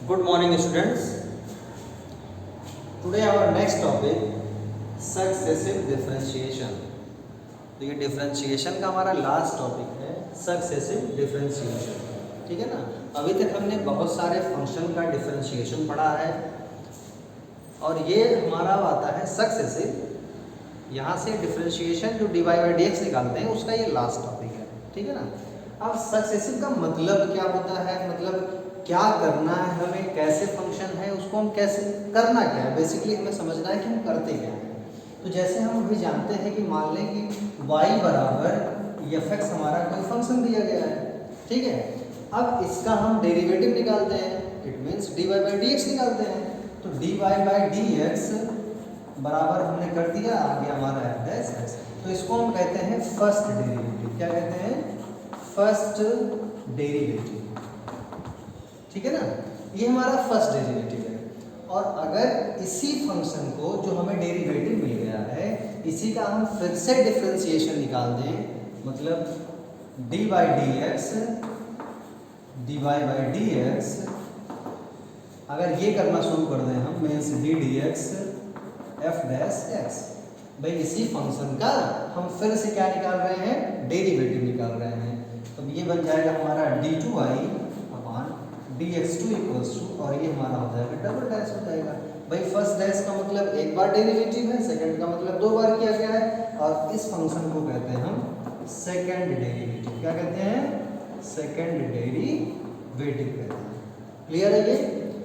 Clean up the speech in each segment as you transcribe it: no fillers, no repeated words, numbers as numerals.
Good morning, students. Today our next topic successive differentiation. तो ये differentiation का हमारा लास्ट टॉपिक है, सक्सेसिव डिफरेंशिएशन। ठीक है ना। अभी तक हमने बहुत सारे फंक्शन का डिफरेंशिएशन पढ़ा है और ये हमारा आता है सक्सेसिव। यहाँ से डिफरेंशिएशन जो D Y by D X निकालते हैं उसका ये लास्ट टॉपिक है। ठीक है ना। अब सक्सेसिव का मतलब क्या होता है, मतलब क्या करना है हमें, कैसे फंक्शन है उसको हम कैसे करना क्या है, बेसिकली हमें समझना है कि हम करते क्या हैं। तो जैसे हम अभी जानते हैं कि मान लें कि y बराबर एफ एक्स हमारा कोई फंक्शन दिया गया है। ठीक है। अब इसका हम डेरिवेटिव निकालते हैं, it means D Y by D X निकालते हैं। तो D Y by D X बराबर हमने कर दिया, आगे हमारा एफ डैश एक्स। तो इसको हम कहते हैं फर्स्ट डेरिवेटिव। क्या कहते हैं? First derivative. ठीक है ना। ये हमारा फर्स्ट डेरिवेटिव है। और अगर इसी फंक्शन को जो हमें डेरिवेटिव मिल गया है इसी का हम फिर से डिफरेंशिएशन निकाल दें, मतलब D by D X D Y by D X, अगर ये करना शुरू कर दें हम, means D D X F dash X. भाई इसी फंक्शन का हम फिर से क्या निकाल रहे हैं? डेरिवेटिव निकाल रहे हैं। तो ये बन जाएगा हमारा D two I D X two equals to, और ये हमारा हो जाएगा डबल डैश हो जाएगा। भाई फर्स्ट डैश का मतलब एक बार डेरिवेटिव है, सेकंड का मतलब दो बार किया गया है, और इस फंक्शन को कहते हैं हम सेकंड डेरिवेटिव। क्या कहते हैं? सेकंड डेरिवेटिव कहते हैं। क्लियर है ये?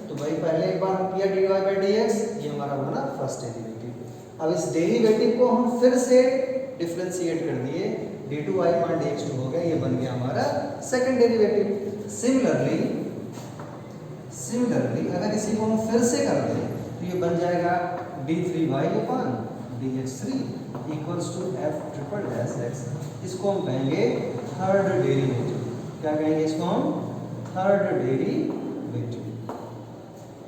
तो भाई पहले एक बार हम किया D Y by D X, ये हमारा बना फर्स्ट डेरिवेटिव। अब इस डेरिवेटिव को हम फिर से डिफ्रेंशिएट कर दिए, डी टू आई मान डी एक्स टू हो गया, ये बन गया हमारा सेकंड डेरिवेटिव। सिमिलरली अगर इसी को हम फिर से कर दें तो ये बन जाएगा D three Y upon D x three equals to F triple dash X. इसको हम कहेंगे थर्ड डेरिवेटिव। क्या कहेंगे इसको हम? Third derivative.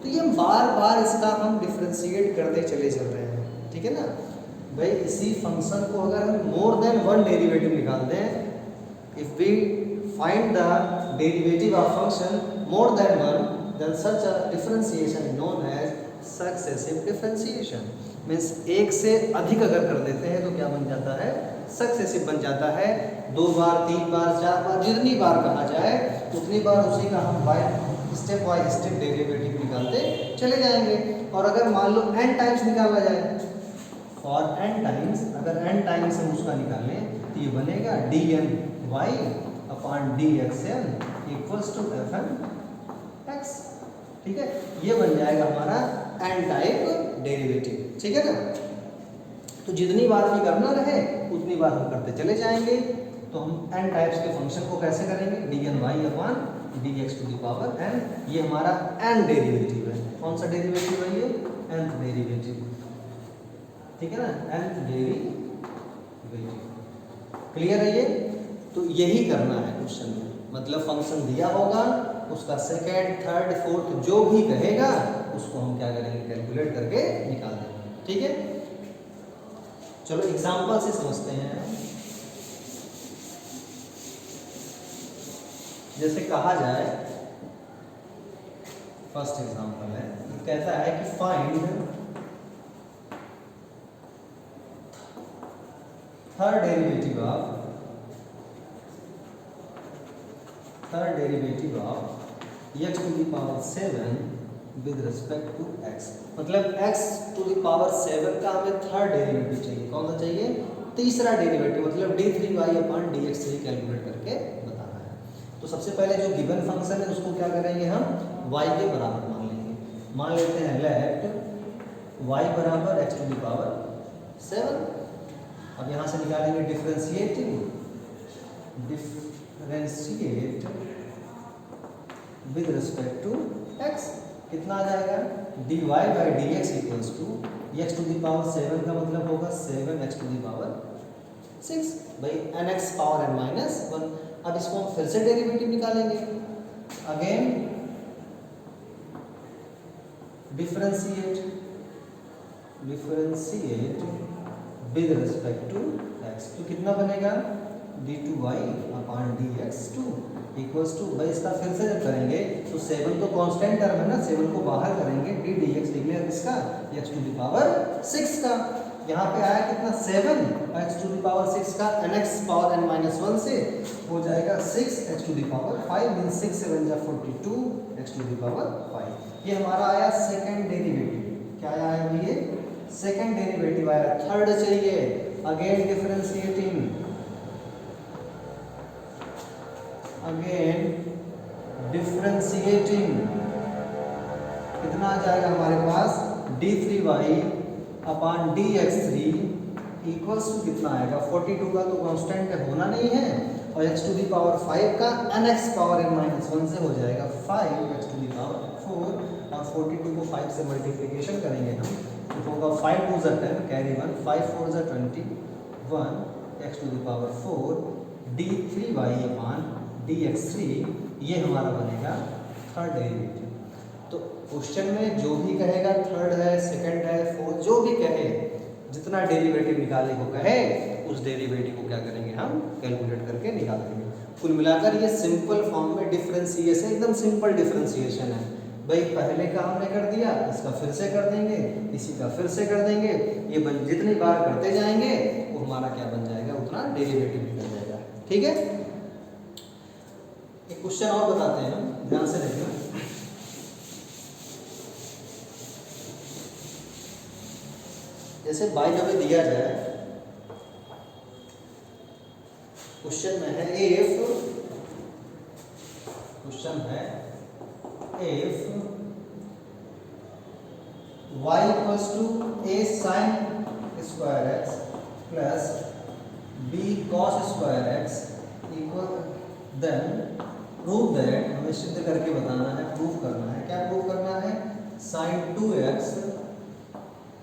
तो ये बार बार इसका हम डिफ्रेंशिएट करते चले चल रहे हैं। ठीक है ना। भाई इसी फंक्शन को अगर हम मोर देन वन डेरिवेटिव निकाल दें, if we find the derivative of function more than one, then such a differentiation is known as successive differentiation। मीन्स एक से अधिक अगर कर देते हैं तो क्या बन जाता है? सक्सेसिव बन जाता है। दो बार, तीन बार, चार बार, जितनी बार कहा जाए उतनी बार उसी का हम स्टेप बाय स्टेप डेरिवेटिव निकालते चले जाएंगे। और अगर मान लो n टाइम्स निकाला जाए, और n टाइम्स, अगर n टाइम्स हम उसका निकालें तो ये बनेगा D N Y upon D X N equals to F N X. ठीक है। ये बन जाएगा हमारा एन टाइप डेरिवेटिव। ठीक है ना। तो जितनी बार भी करना रहे उतनी बार हम करते चले जाएंगे। तो हम एन टाइप्स के फंक्शन को कैसे करेंगे? D N Y upon D X to the power N. ये हमारा एन डेरिवेटिव है। कौन सा डेरिवेटिव है ये? N derivative. ठीक है ना, एन डेरिवेटिव। क्लियर है ये? तो यही करना है क्वेश्चन में, मतलब फंक्शन दिया होगा उसका सेकेंड, थर्ड, फोर्थ जो भी कहेगा उसको हम क्या करेंगे? कैलकुलेट करके निकाल देंगे। ठीक है। चलो एग्जांपल से समझते हैं। जैसे कहा जाए, फर्स्ट एग्जांपल है, कहता है कि find third derivative of x to the power 7 with respect to x। मतलब x टू द पावर 7 का हमें थर्ड डेरिवेटिव चाहिए। कौन सा चाहिए? तीसरा डेरिवेटिव, मतलब d three y upon D x three calculate करके बताना है। तो सबसे पहले जो गिवन फंक्शन है उसको क्या करेंगे हम? y के बराबर मान लेंगे। मान लेते हैं लेट y बराबर x टू द पावर 7। अब यहाँ से निकालेंगे differentiate with respect to x। कितना आ जाएगा? D Y by D x equals to x to the power 7 का मतलब होगा 7x टू द पावर 6। भाई n x power n minus 1। अब इसको हम फिर से डेरिवेटिव निकालेंगे। Again differentiate with respect to x। तो कितना बनेगा? d2y upon dx2 equals to, भाई इसका फिर से जब करेंगे तो 7 तो कांस्टेंट टर्म है ना, 7 को बाहर करेंगे, d dx लिख लिया किसका, x टू द पावर 6 का। यहाँ पे आया कितना 7, x टू द पावर 6 का nx पावर n माइनस 1 से हो जाएगा 6 x to the power 5 means 6 7 जा 42 x टू द पावर 5। ये हमारा आया सेकंड डेरिवेटिव। क्या आया अभी ये सेकंड डेरिवेटिव आया। थर्ड चाहिए, अगेन डिफरेंशिएटिंग, कितना आ जाएगा हमारे पास d3y upon dx3 equals to कितना आएगा 42 का तो कांस्टेंट होना नहीं है, और x टू दी पावर 5 का nx पावर n माइनस 1 से हो जाएगा 5 x टू दी पावर 4, और 42 को 5 से मल्टीप्लिकेशन करेंगे हम तो होगा 5 2 10 carry 1 5 4 21 x to the power 4 d3y upon dx3, ये हमारा बनेगा थर्ड डेरिवेटिव। तो क्वेश्चन में जो भी कहेगा थर्ड है, सेकंड है, फोर्थ, जो भी कहे, जितना डेरिवेटिव निकाले को कहे उस डेरिवेटिव को क्या करेंगे हम कैलकुलेट करके निकाल देंगे। कुल मिलाकर ये सिंपल फॉर्म में डिफरेंशिएशन, एकदम सिंपल डिफरेंशिएशन है। भाई पहले का हमने कर दिया, इसका फिर से कर देंगे, इसी का फिर से कर देंगे, ये जितनी बार करते जाएंगे वो हमारा क्या बन जाएगा, उतना डेरिवेटिव निकल जाएगा। ठीक है, एक क्वेश्चन और बताते हैं हम, ध्यान से देखना। जैसे बाय द वे दिया जाए, क्वेश्चन में है if y equals to a sin square x plus b cos square x equal, then prove that, हमें सिद्ध करके बताना है, प्रूव करना है। क्या प्रूव करना है, sin 2x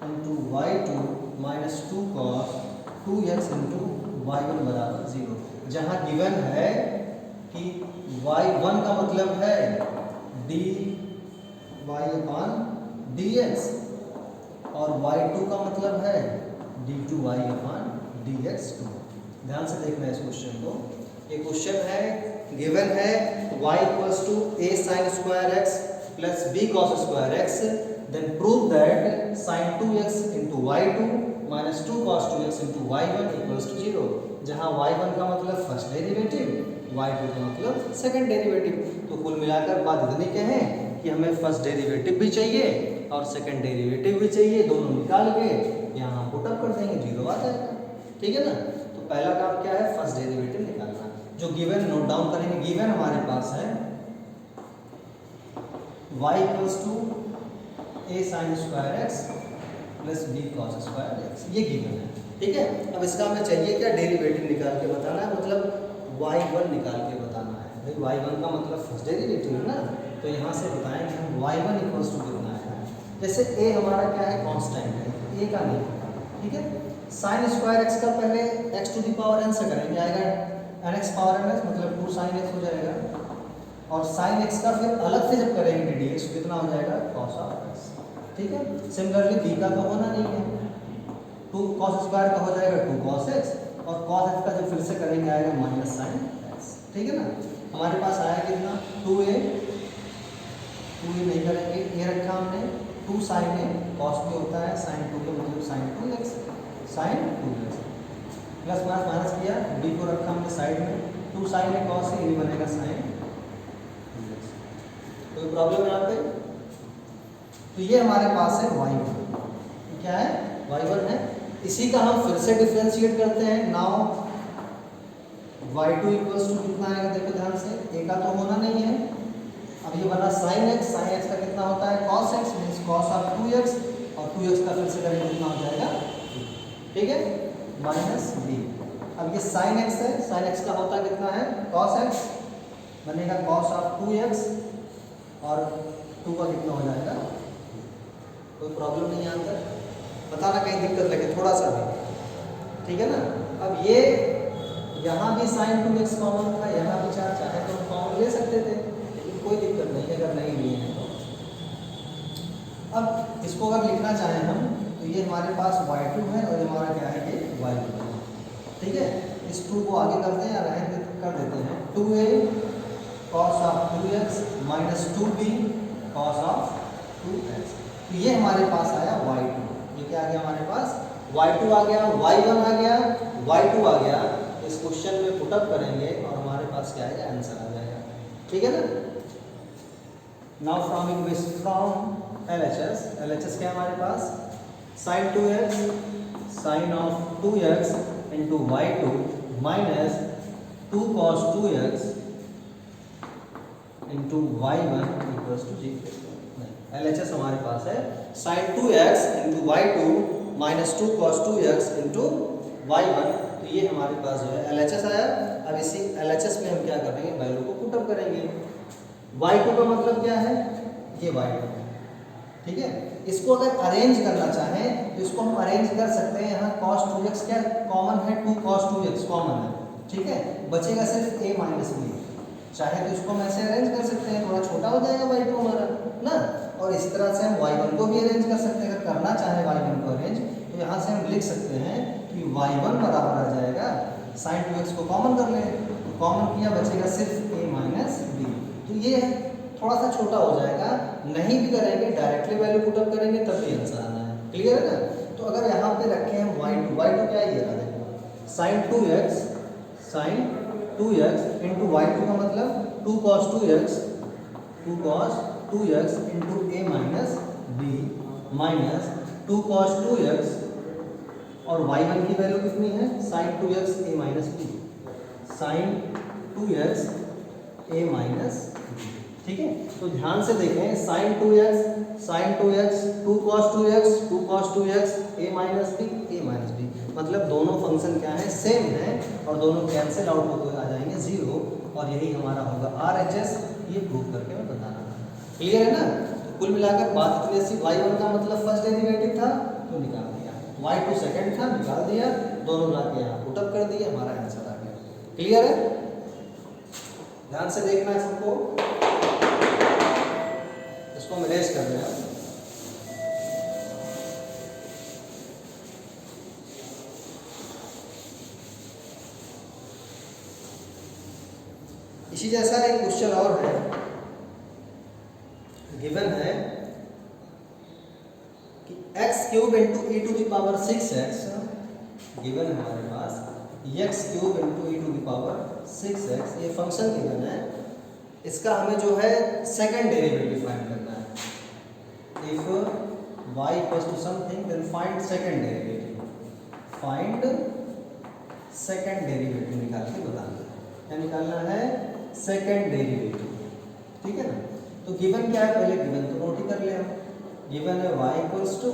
into y2 minus 2 cos 2x into y1 बराबर 0। जहाँ गिवन है कि y1 का मतलब है dy अपॉन dx और y2 का मतलब है d2y अपॉन dx2। ध्यान से देखना इस क्वेश्चन को। ये क्वेश्चन है, गिवन है y equals to a sin square x plus b cos square x, then prove that sin 2x into y2 minus 2 cos 2x into y1 equals to 0। जहाँ y1 का मतलब फर्स्ट डेरिवेटिव, y2 का मतलब second derivative. तो कुल मिलाकर बात इतनी कहें कि हमें फर्स्ट डेरिवेटिव भी चाहिए और सेकंड डेरिवेटिव भी चाहिए, दोनों निकाल के यहाँ पुटअप कर देंगे, 0 आ जाएगा। ठीक है ना। तो पहला काम क्या है, फर्स्ट डेरिवेटिव निकालना। जो गिवन नोट डाउन करेंगे, गिवन हमारे पास है y equals to a sin square x plus b cos square x, ये गिवन है। ठीक है, अब इसका हमें चाहिए क्या, डेरिवेटिव निकाल के बताना है, मतलब y1 निकाल के बताना है। भाई y1 का मतलब फर्स्ट डेरिवेटिव है ना, तो यहाँ से बताएंगे हम y1 इक्वल्स टू कितना है। जैसे a हमारा क्या है, कांस्टेंट है, a का नहीं पता। ठीक है, sin स्क्वायर x का पहले x to the power n से करेंगे, आएगा nx पावर n मतलब 2 sin x हो जाएगा, और sin x का फिर अलग से जब करेंगे dx कितना हो जाएगा, cos ऑफ x। ठीक है, सिमिलरली b का तो होना नहीं है, 2 cos स्क्वायर का हो जाएगा 2 cos x, और cos x का जब फिर से करेंगे आएगा माइनस sin x। ठीक है ना, हमारे पास आया कितना 2a नहीं करेंगे, ये रखा हमने 2 sin a, cos भी होता है sin 2 का मतलब sin 2x, sin 2x plus minus किया, b को रखा हमने साइड में, 2 sin a cos a, ये भी बनेगा sin 2x। कोई प्रॉब्लम यहाँ पे। तो ये हमारे पास है y1, क्या है, y1 है। इसी का हम फिर से डिफरेंशिएट करते हैं। नाउ y2 इक्वल्स टू कितना आएगा, देखो ध्यान से, a का तो होना नहीं है। अब ये बना sin x का कितना होता है, cos x means cos of 2x, और 2x का फिर से करेंगे कितना हो जाएगा, ठीक है, माइनस b। अब ये sin x है, sin x का होता कितना है, cos x, बनेगा cos ऑफ 2x, और 2 का कितना हो जाएगा। कोई प्रॉब्लम नहीं है अंदर, बताना कहीं दिक्कत लगे थोड़ा सा भी। ठीक है ना। अब ये यहाँ भी sin 2x कॉमन था, यहाँ भी चाहे तो कॉमन ले सकते थे, लेकिन कोई दिक्कत नहीं अगर नहीं लिए हैं तो। अब इसको अगर लिखना चाहें हम तो ये हमारे पास y2 है और हमारा क्या है, ये y1 है। ठीक है, इस 2 को आगे करते हैं या रहने कर देते हैं, 2a cos of 2x minus 2b cos of 2x। तो ये हमारे पास आया y2। ये क्या आ गया हमारे पास, y2 आ गया, y1 आ गया, y2 आ गया। इस क्वेश्चन में पुटअप करेंगे और हमारे पास क्या आएगा, आंसर आ जाएगा। ठीक है ना। नाउ फ्रॉम LHS, LHS क्या है हमारे पास, sin 2x sin of 2x into y2 minus 2 cos 2x into y1 equals to 0। LHS हमारे पास है sin 2x into y2 minus 2 cos 2x into y1। तो ये हमारे पास जो है LHS आया। अब इसी LHS में हम क्या करेंगे, वैल्यू को पुटअप करेंगे। y2 का मतलब क्या है, ये y2, ठीक है। इसको अगर अरेंज करना चाहें तो इसको हम अरेंज कर सकते हैं। यहाँ cos 2x क्या कॉमन है, 2 cos 2x कॉमन है, ठीक है। बचेगा सिर्फ a माइनस b। चाहे तो इसको हम ऐसे अरेंज कर सकते हैं, थोड़ा छोटा हो जाएगा y2 हमारा ना। और इस तरह से हम y1 को भी अरेंज कर सकते हैं। अगर करना चाहे y1 को अरेंज तो यहाँ से हम लिख सकते हैं कि y1 बराबर आ जाएगा, sin 2x को कॉमन कर लें तो कॉमन किया, बचेगा सिर्फ a माइनस b। तो ये थोड़ा सा छोटा हो जाएगा। नहीं भी करेंगे, डायरेक्टली वैल्यू पुटअप करेंगे तब भी आंसर आना है। क्लियर है ना। तो अगर यहाँ पे रखें हम y2 क्या है, ये रहा देखो, sin 2x इंटू y2 का मतलब 2 cos 2x into a minus b minus 2 cos 2x और y1 की वैल्यू कितनी है, sin 2x a minus b, sin 2x a minus b। ठीक है। तो ध्यान से देखें, sin 2x 2 cos 2x a minus b, मतलब दोनों फंक्शन क्या है, सेम है और दोनों कैंसिल आउट होकर आ जाएंगे 0 और यही हमारा होगा RHS। ये प्रूव करके मैं बताना। क्लियर है ना। तो कुल मिलाकर बात इतनी सी, y1 का मतलब फर्स्ट डेरिवेटिव था तो निकाल दिया, y2 सेकंड था निकाल दिया, दोनों लाके यहाँ पुटअप कर दिए, हमारा आंसर आ गया। क्लियर है। ध्यान से देखना है सबको। इसको हम इरेज कर रहे हैं। इसी जैसा एक क्वेश्चन और है, गिवन है कि x cube into e to the power 6x, given है हमारे पास x cube into e to the power 6x, ये फंक्शन गिवन है। इसका हमें जो है सेकंड डेरिवेटिव फाइंड करना है। If y equals to something then find second derivative, find second derivative निकाल के बताना है। क्या निकालना है, सेकंड डेरिवेटिव। ठीक है ना। तो गिवन क्या है, पहले गिवन तो नोट ही कर ले हम। गिवन है y equals to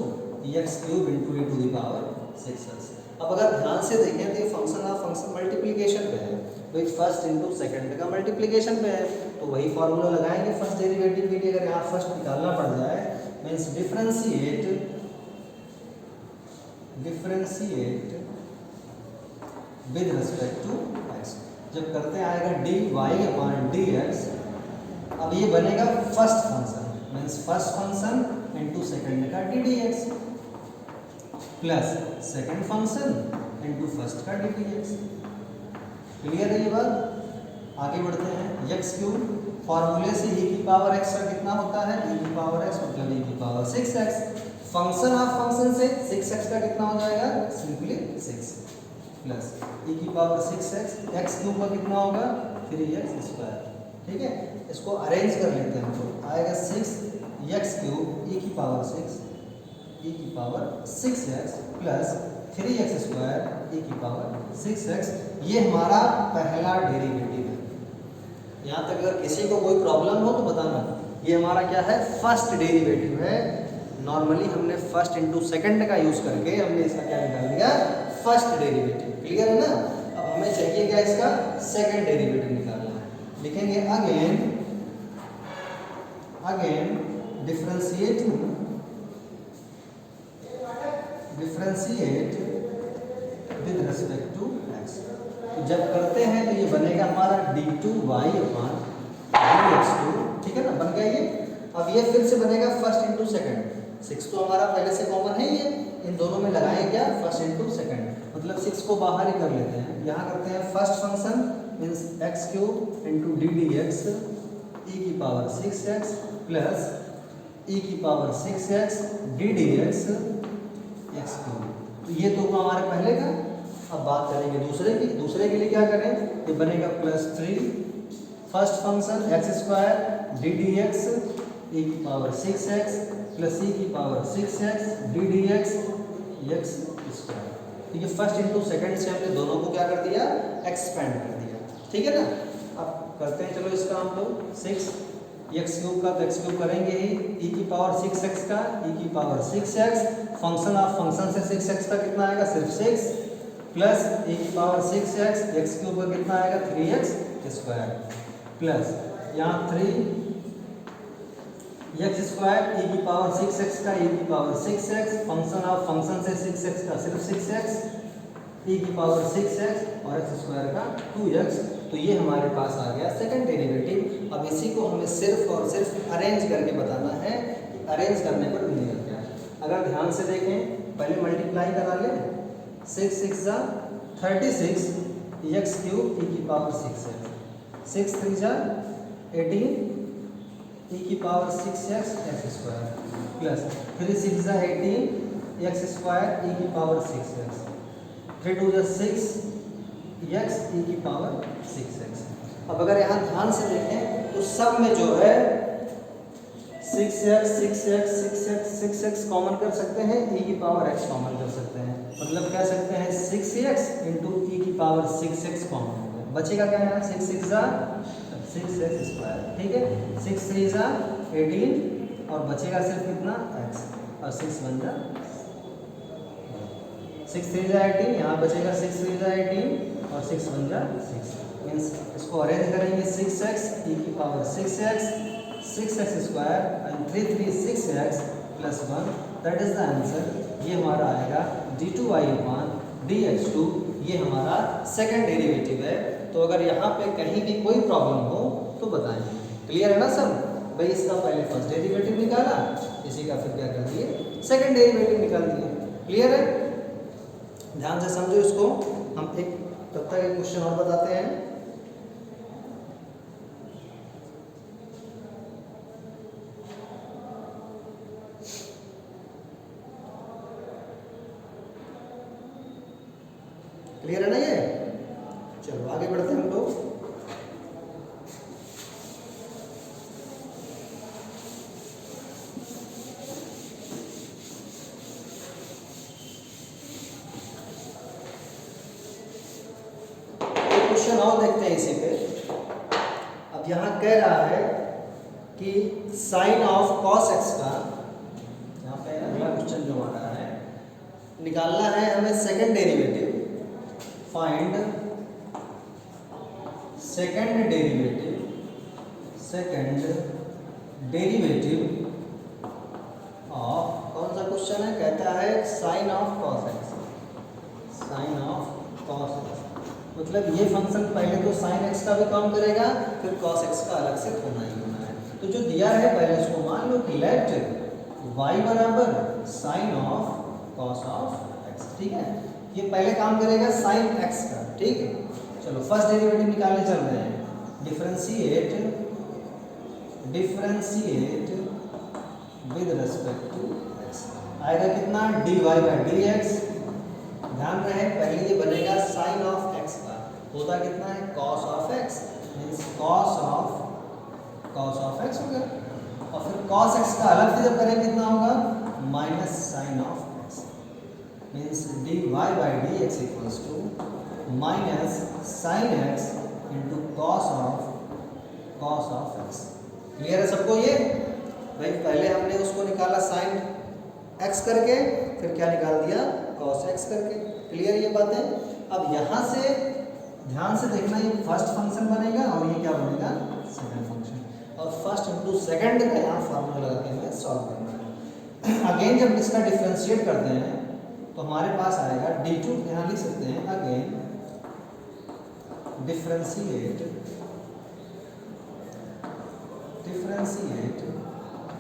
x cube into e to the power 6x। अब अगर ध्यान से देखें तो ये फंक्शन मल्टीप्लिकेशन पे है, तो फर्स्ट इंटू सेकंड का मल्टीप्लिकेशन पे है, तो वही फॉर्मूला लगाएंगे फर्स्ट डेरिवेटिव के लिए। अगर यहाँ फर्स्ट निकालना पड़ जाए means differentiate with respect to x। जब करते आएगा dy अपॉन dx, अब ये बनेगा first function means first function into second का ddx plus second function into first का ddx। क्लियर है ये बात। आगे बढ़ते हैं। x क्यूब फॉर्मूले से e की पावर x का कितना होता है, e की पावर x मतलब e की power 6x। Function of function से 6x का कितना हो जाएगा, सिंपली 6 प्लस e की पावर 6x, x क्यूब का कितना होगा 3x स्क्वायर। ठीक है। इसको अरेंज कर लेते हैं तो आएगा 6x क्यूब e की power 6x plus 3x square e की पावर 6x। ये हमारा पहला डेरिवेटिव है। यहाँ तक अगर किसी को कोई प्रॉब्लम हो तो बताना। ये हमारा क्या है, फर्स्ट डेरिवेटिव है। नॉर्मली हमने फर्स्ट इंटू सेकंड का यूज करके हमने इसका क्या निकाल दिया, फर्स्ट डेरिवेटिव। क्लियर है ना। अब हमें चाहिए क्या, इसका सेकंड डेरिवेटिव निकालना है। लिखेंगे again differentiate with respect to x। तो जब करते हैं तो ये बनेगा हमारा d2y अपॉन dx2। ठीक है ना, बन गया ये। अब ये फिर से बनेगा फर्स्ट इंटू सेकंड। 6 तो हमारा पहले से कॉमन है, ये इन दोनों में लगाएंगे क्या, फर्स्ट इंटू सेकंड, मतलब 6 को बाहर ही कर लेते हैं यहाँ करते हैं first function means x cube into d D x e की पावर 6x प्लस ई की power 6x d D x x cube. तो ये तो हुआ हमारे पहले का। अब बात करेंगे दूसरे की। दूसरे के लिए क्या करें, ये बनेगा +3 first function x square d D x e की पावर 6x प्लस ई की power 6x d D x x square. तो ये फर्स्ट इंटू सेकंड से हमने दोनों को क्या कर दिया, एक्सपेंड कर दिया। ठीक है ना। अब करते हैं चलो इसका हम लोग 6 एक्स क्यूब का तो एक्स क्यूब करेंगे ही, ई की पावर 6x का ई की power 6x function of function से 6x का कितना आएगा सिर्फ 6 प्लस ई की पावर 6x एक्स क्यूब का कितना आएगा 3x स्क्वायर प्लस यहाँ 3 एक्स स्क्वायर ई की पावर 6x का ई की power 6x function of function से 6x का सिर्फ 6x ई की पावर 6x और एक्स स्क्वायर का 2x। तो ये हमारे पास आ गया सेकंड डेरिवेटिव। अब इसी को हमें सिर्फ और सिर्फ अरेंज करके बताना है कि अरेंज करने पर मिलेगा क्या। अगर ध्यान से देखें पहले मल्टीप्लाई करा लें 6 6 जा 36 एक्स क्यूब ई की पावर 6x 6 3 जा 18 ई की power 6x x square plus 3 6 जा 18 एक्स स्क्वायर ई की पावर 6x 3 2 जा 6 एक्स ई की पावर 6x। अब अगर यहाँ ध्यान से देखें तो सब में जो है 6x 6x 6x 6x common कर सकते हैं, ई की पावर x कॉमन कर सकते हैं। मतलब कह सकते हैं 6x इंटू ई की पावर 6x कॉमन हो गया। बचेगा क्या यहाँ 6 6 जा 6x स्क्वायर। ठीक है 6 3 जा 18 और बचेगा सिर्फ कितना x और 6 1 जा 6 3 जा 18 यहाँ बचेगा 6 3 जा 18 और 6 1 जा 6 मीन्स इसको अरेंज करेंगे 6x ई की power 6x 6x square and 3 3 6x plus 1 that is the answer. ये हमारा आएगा d2y अपान dx2। ये हमारा सेकंड डेरिवेटिव है। तो अगर यहाँ पे कहीं भी कोई प्रॉब्लम हो तो बताएं। क्लियर है ना सब भाई। इसका पहले फर्स्ट डेरिवेटिव निकाला, इसी का फिर क्या कर दिए सेकंड डेरिवेटिव निकाल दिए। क्लियर है, ध्यान से समझो इसको। हम एक तब तक एक क्वेश्चन और बताते हैं। क्लियर है ना ये। चलो आगे बढ़ते हैं हम लोग। क्वेश्चन और देखते हैं इसी पे। अब यहाँ कह रहा है कि साइन ऑफ कॉस एक्स का, यहाँ पे अगला क्वेश्चन जो आ रहा है, निकालना है हमें second derivative. Find second derivative of, कौन सा क्वेश्चन है, कहता है sine of cos x. Sine of cos x मतलब ये फंक्शन पहले तो साइन एक्स का भी काम करेगा, फिर कॉस एक्स का अलग से होना ही होना है। तो जो दिया है पहले इसको मान लो कि लेट y बराबर sine of cos of x. ठीक है, ये पहले काम करेगा साइन एक्स का। ठीक है, चलो फर्स्ट डेरिवेटिव निकालने चल रहे हैं। Differentiate with respect to x आएगा कितना dy बाई डी एक्स। ध्यान रहे पहले ये बनेगा साइन ऑफ एक्स का, होता कितना है cos of x means cos of x हो गया। और फिर कॉस एक्स का अलग से जब करेंगे कितना होगा minus sine of x means dy by D x equals to minus sine x into cos of x. Clear है सबको ये भाई। पहले हमने उसको निकाला साइन एक्स करके, फिर क्या निकाल दिया कॉस एक्स करके। क्लियर ये बातें। अब यहाँ से ध्यान से देखना, ये फर्स्ट फंक्शन बनेगा और ये क्या बनेगा सेकंड फंक्शन, और फर्स्ट इंटू सेकंड का यहाँ फार्मूला लगा के हमें सॉल्व करना है। अगेन जब इसका डिफरेंशिएट करते हैं तो हमारे पास आएगा d2, यहाँ लिख सकते हैं again differentiate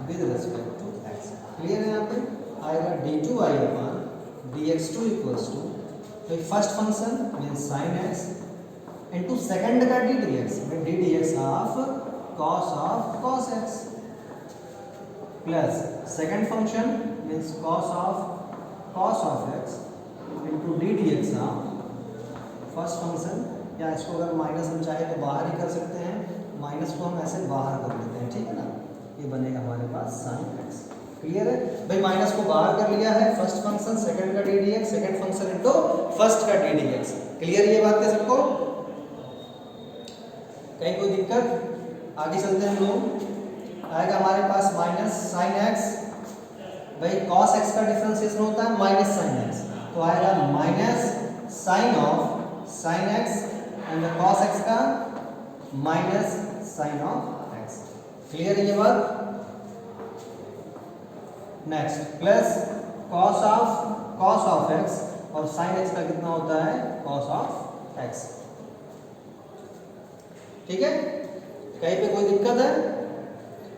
with respect to x. Clear है, यहाँ पे आएगा d2y upon dx2 equals to तो first function means sine x into second का डी डी एक्स में d D x of cos x plus second function means cos of x into d D x of first function, या इसको अगर minus हम चाहे तो बाहर ही कर सकते हैं, माइनस को हम ऐसे बाहर कर लेते हैं, ठीक है ना, ये बनेगा हमारे पास साइन एक्स। क्लियर है भाई, माइनस को बाहर कर लिया है, फर्स्ट फंक्शन सेकंड का d D x, second function into first का डी डी एक्स। क्लियर ये बात है सबको? कहीं कोई दिक्कत? आगे चलते हैं हम लोग। आएगा हमारे पास माइनस साइन एक्स, भाई कॉस एक्स का डिफरेंशिएशन होता है माइनस साइन एक्स, तो आएगा minus sine of sine x and cos x का minus sine of x. Clear है ये बात? Next plus cos of x और साइन एक्स का कितना होता है कॉस ऑफ एक्स। ठीक है, कहीं पे कोई दिक्कत है?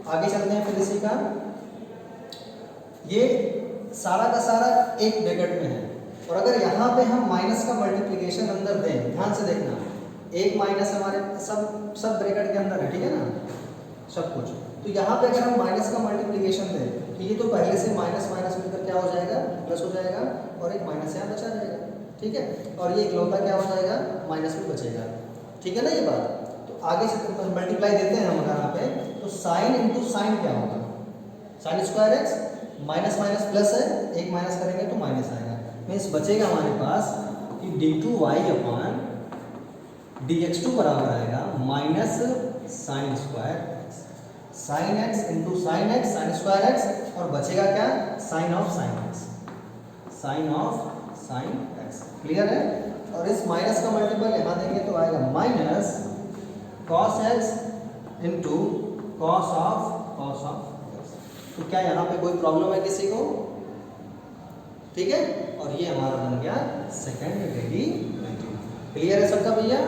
आगे चलते हैं फिर इसी का। ये सारा का सारा एक ब्रैकेट में है, और अगर यहाँ पे हम माइनस का मल्टीप्लिकेशन अंदर दें, ध्यान से देखना, एक माइनस हमारे सब ब्रैकेट के अंदर है, ठीक है ना, सब कुछ। तो यहाँ पे अगर हम माइनस का मल्टीप्लिकेशन दें तो ये तो पहले से माइनस माइनस मिलकर क्या हो जाएगा, प्लस हो जाएगा, और एक माइनस यहाँ बचा जाएगा, ठीक है, और ये इकलौता क्या हो जाएगा, माइनस में बचेगा। ठीक है ना ये बात? तो आगे से मल्टीप्लाई देते हैं हम अगर यहाँ पे, तो साइन इंटू साइन क्या होगा, sign square x, minus minus plus है, एक माइनस करेंगे तो माइनस आएगा, मीन्स बचेगा हमारे पास कि d2y अपॉन dx2 बराबर आएगा minus sine square sine x into sine x sine square x, और बचेगा क्या, sine of sine x, sine of sine x. Clear है? और इस माइनस का मल्टीपल यहाँ देंगे तो आएगा minus cos x into cos of x. तो क्या यहाँ पे कोई प्रॉब्लम है किसी को? ठीक है, और ये हमारा बन गया सेकेंड डेरिवेटिव। क्लियर है सबका भैया?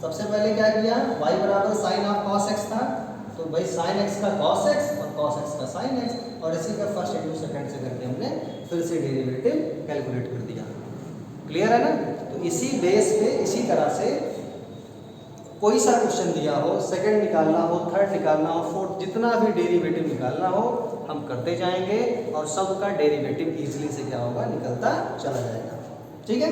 सबसे पहले क्या किया, y बराबर साइन ऑफ कॉस एक्स था, तो भाई साइन एक्स का कॉस एक्स और कॉस एक्स का साइन एक्स, और इसी का फर्स्ट इंटू सेकंड से करके हमने फिर से डेरिवेटिव कैलकुलेट कर दिया। क्लियर है ना? तो इसी बेस पे, इसी तरह से कोई सा क्वेश्चन दिया हो, सेकंड निकालना हो, थर्ड निकालना हो, फोर्थ, जितना भी डेरिवेटिव निकालना हो हम करते जाएंगे, और सबका डेरिवेटिव इजीली से क्या होगा, निकलता चला जाएगा। ठीक है?